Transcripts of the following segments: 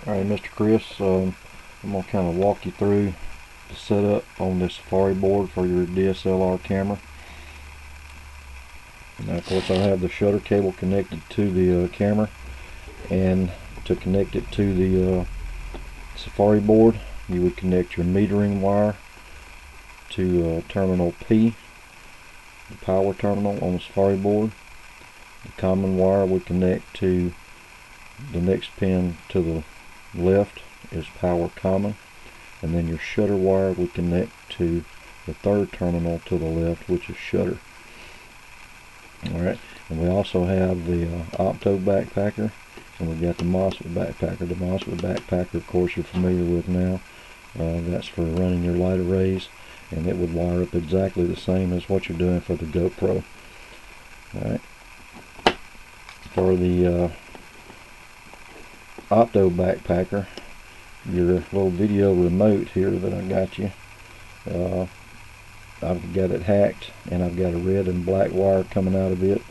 Alright, Mr. Chris, I'm going to kind of walk you through the setup on this Safari board for your DSLR camera. Now, of course, I have the shutter cable connected to the camera, and to connect it to the Safari board, you would connect your metering wire to terminal P, the power terminal on the Safari board. The common wire would connect to the next pin to the left is power common, and then your shutter wire would connect to the third terminal to the left, which is shutter. Alright, and we also have the opto backpacker, and we've got the MOSFET backpacker. The MOSFET backpacker, of course, you're familiar with now. That's for running your light arrays, and it would wire up exactly the same as what you're doing for the GoPro. Alright, for the opto backpacker, your little video remote here that I got you, I've got it hacked, and I've got a red and black wire coming out of it,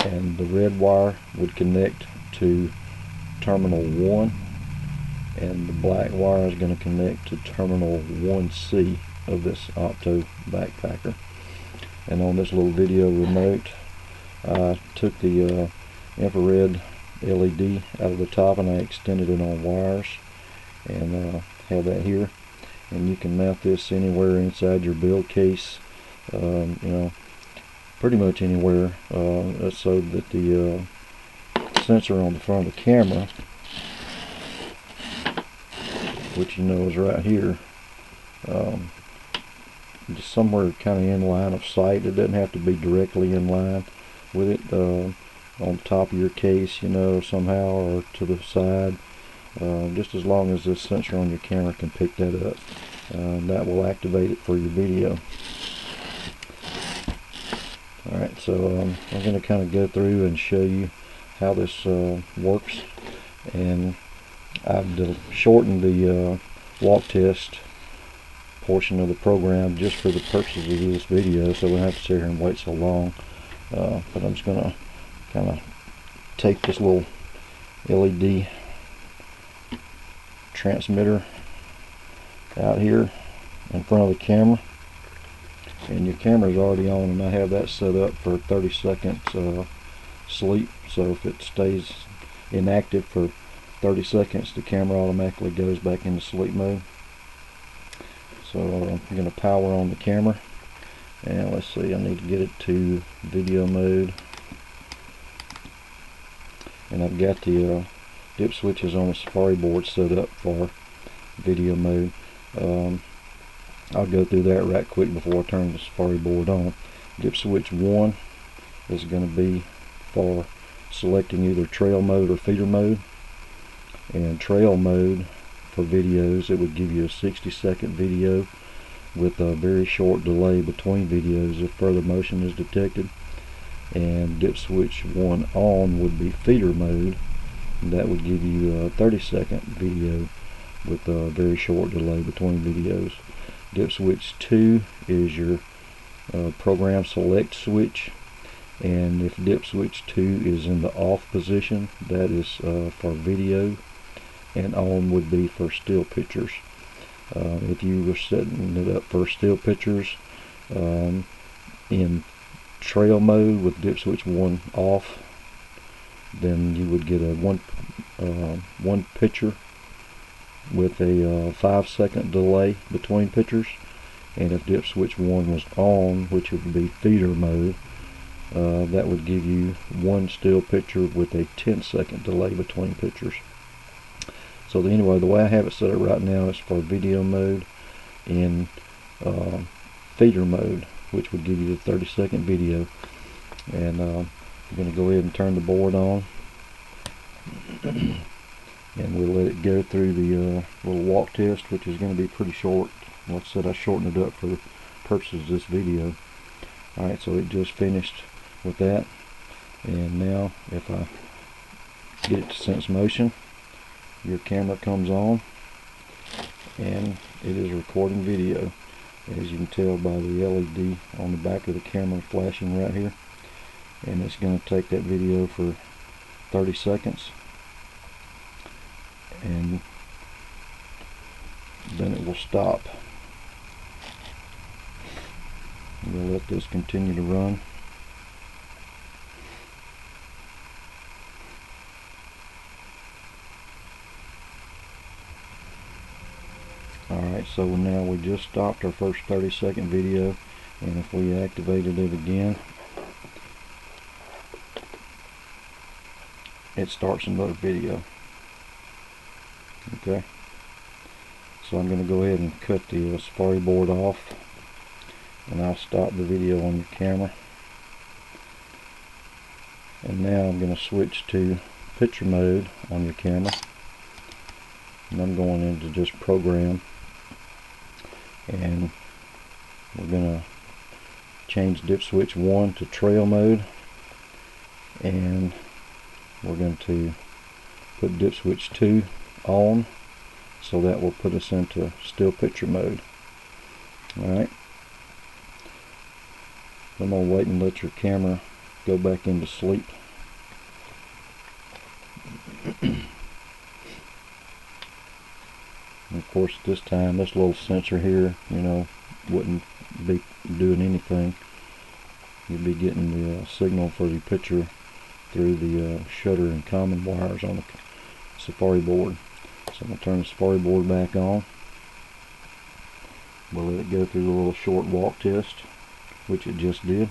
and the red wire would connect to terminal 1, and the black wire is going to connect to terminal 1C of this opto backpacker. And on this little video remote, I took the infrared LED out of the top, and I extended it on wires, and have that here. And you can mount this anywhere inside your build case, you know, pretty much anywhere, so that the sensor on the front of the camera, which you know is right here, just somewhere kind of in line of sight. It doesn't have to be directly in line with it, on top of your case, you know, somehow, or to the side, just as long as this sensor on your camera can pick that up. That will activate it for your video. Alright, so I'm going to kind of go through and show you how this works, and I've shortened the walk test portion of the program just for the purposes of this video, so we don't have to sit here and wait so long. But I'm just going to kind of take this little LED transmitter out here in front of the camera, and your camera is already on, and I have that set up for 30 seconds sleep. So if it stays inactive for 30 seconds, the camera automatically goes back into sleep mode. So I'm going to power on the camera, and let's see, I need to get it to video mode. And I've got the dip switches on the Safari board set up for video mode. I'll go through that right quick before I turn the Safari board on. Dip switch 1 is going to be for selecting either trail mode or feeder mode. And trail mode for videos, it would give you a 60-second video with a very short delay between videos if further motion is detected. And dip switch 1 on would be feeder mode, and that would give you a 30-second video with a very short delay between videos. Dip switch 2 is your program select switch, and if dip switch 2 is in the off position, that is for video, and on would be for still pictures. If you were setting it up for still pictures in trail mode with dip switch 1 off, then you would get a one picture with a 5-second delay between pictures. And if dip switch 1 was on, which would be feeder mode, that would give you one still picture with a 10-second delay between pictures. So anyway, the way I have it set up right now is for video mode in feeder mode, which would give you the 30-second video. And I'm going to go ahead and turn the board on, and we'll let it go through the little walk test, which is going to be pretty short. Like I said, I shortened it up for the purposes of this video. Alright, so it just finished with that, and now if I get it to sense motion, your camera comes on, and it is recording video, as you can tell by the LED on the back of the camera flashing right here. And it's going to take that video for 30 seconds, and then it will stop. We'll let this continue to run. Alright, so now we just stopped our first 30-second video, and if we activated it again, it starts another video. Okay, so I'm going to go ahead and cut the Safari board off, and I'll stop the video on your camera. And now I'm going to switch to picture mode on your camera, and I'm going into just program, and we're going to change dip switch 1 to trail mode, and we're going to put dip switch 2 on, so that will put us into still picture mode. Alright, I'm going to wait and let your camera go back into sleep. And of course, this time this little sensor here, wouldn't be doing anything. You'd be getting the signal for the picture through the shutter and common wires on the Safari board. So I'm going to turn the Safari board back on. We'll let it go through the little short walk test, which it just did.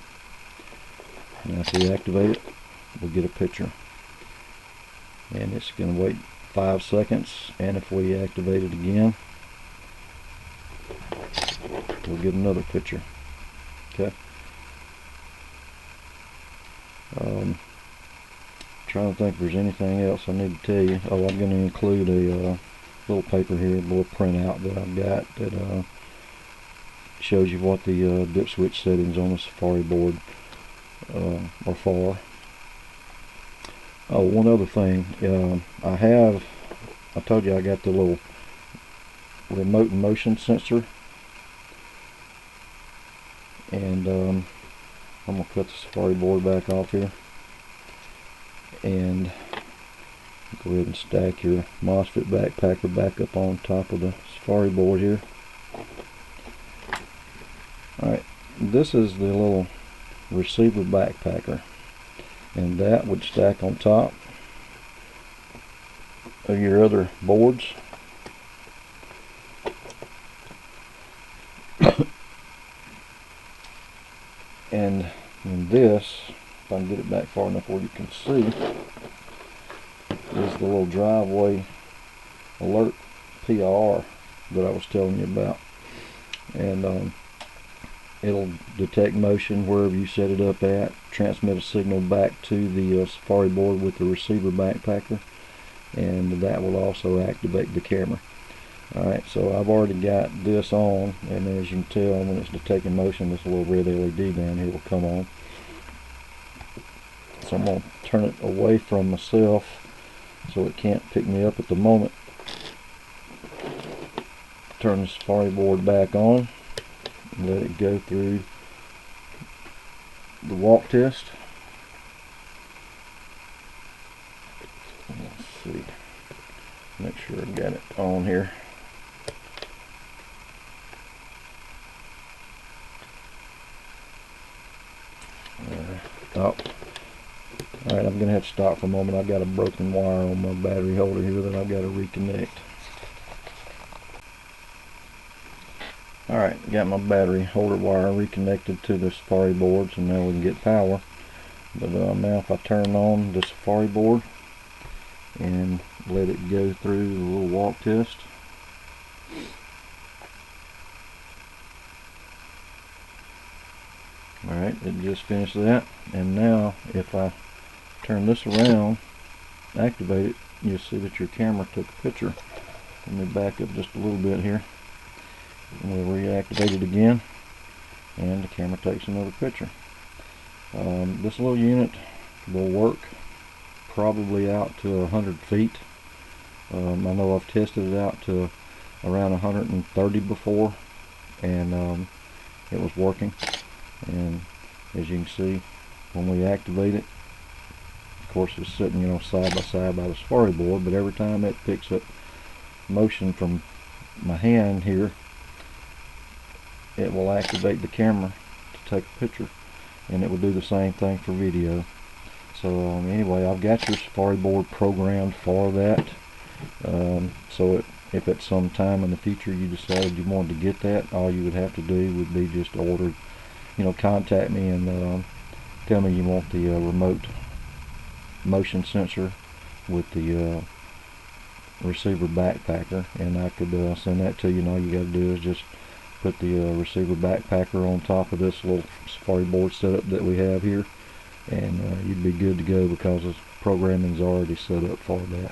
Now if we activate it, we'll get a picture. And it's going to wait 5 seconds, and if we activate it again, we'll get another picture. Okay. Trying to think if there's anything else I need to tell you. Oh, I'm going to include a little paper here, a little printout that I've got that shows you what the dip switch settings on the Safari board are for. Oh, one other thing, I told you I got the little remote motion sensor, and I'm going to cut the Safari board back off here, and go ahead and stack your MOSFET backpacker back up on top of the Safari board here. Alright, this is the little receiver backpacker, and that would stack on top of your other boards. And in this, if I can get it back far enough where you can see, is the little driveway alert PIR that I was telling you about. And it'll detect motion wherever you set it up at, transmit a signal back to the Safari board with the receiver backpacker, and that will also activate the camera. Alright, so I've already got this on, and as you can tell, when it's detecting motion, this little red LED down here will come on. So I'm going to turn it away from myself so it can't pick me up at the moment. Turn the Safari board back on, and let it go through the walk test. Let's see, make sure I got it on here. Alright, I'm going to have to stop for a moment. I've got a broken wire on my battery holder here that I've got to reconnect. Alright, got my battery holder wire reconnected to the Safari board, so now we can get power. But now if I turn on the Safari board and let it go through the little walk test, alright, it just finished that. And now if I turn this around, activate it, you'll see that your camera took a picture. Let me back up just a little bit here, and we'll reactivate it again, and the camera takes another picture. This little unit will work probably out to 100 feet. I know I've tested it out to around 130 before, and it was working. And as you can see, when we activate it, of course it's sitting side by side by the Safari board, but every time it picks up motion from my hand here, it will activate the camera to take a picture, and it will do the same thing for video. So anyway, I've got your Safari board programmed for that. So if at some time in the future you decided you wanted to get that, all you would have to do would be just order, contact me and tell me you want the remote motion sensor with the receiver backpacker, and I could send that to you, and all you got to do is just put the receiver backpacker on top of this little Safari board setup that we have here, and you'd be good to go because the programming's already set up for that.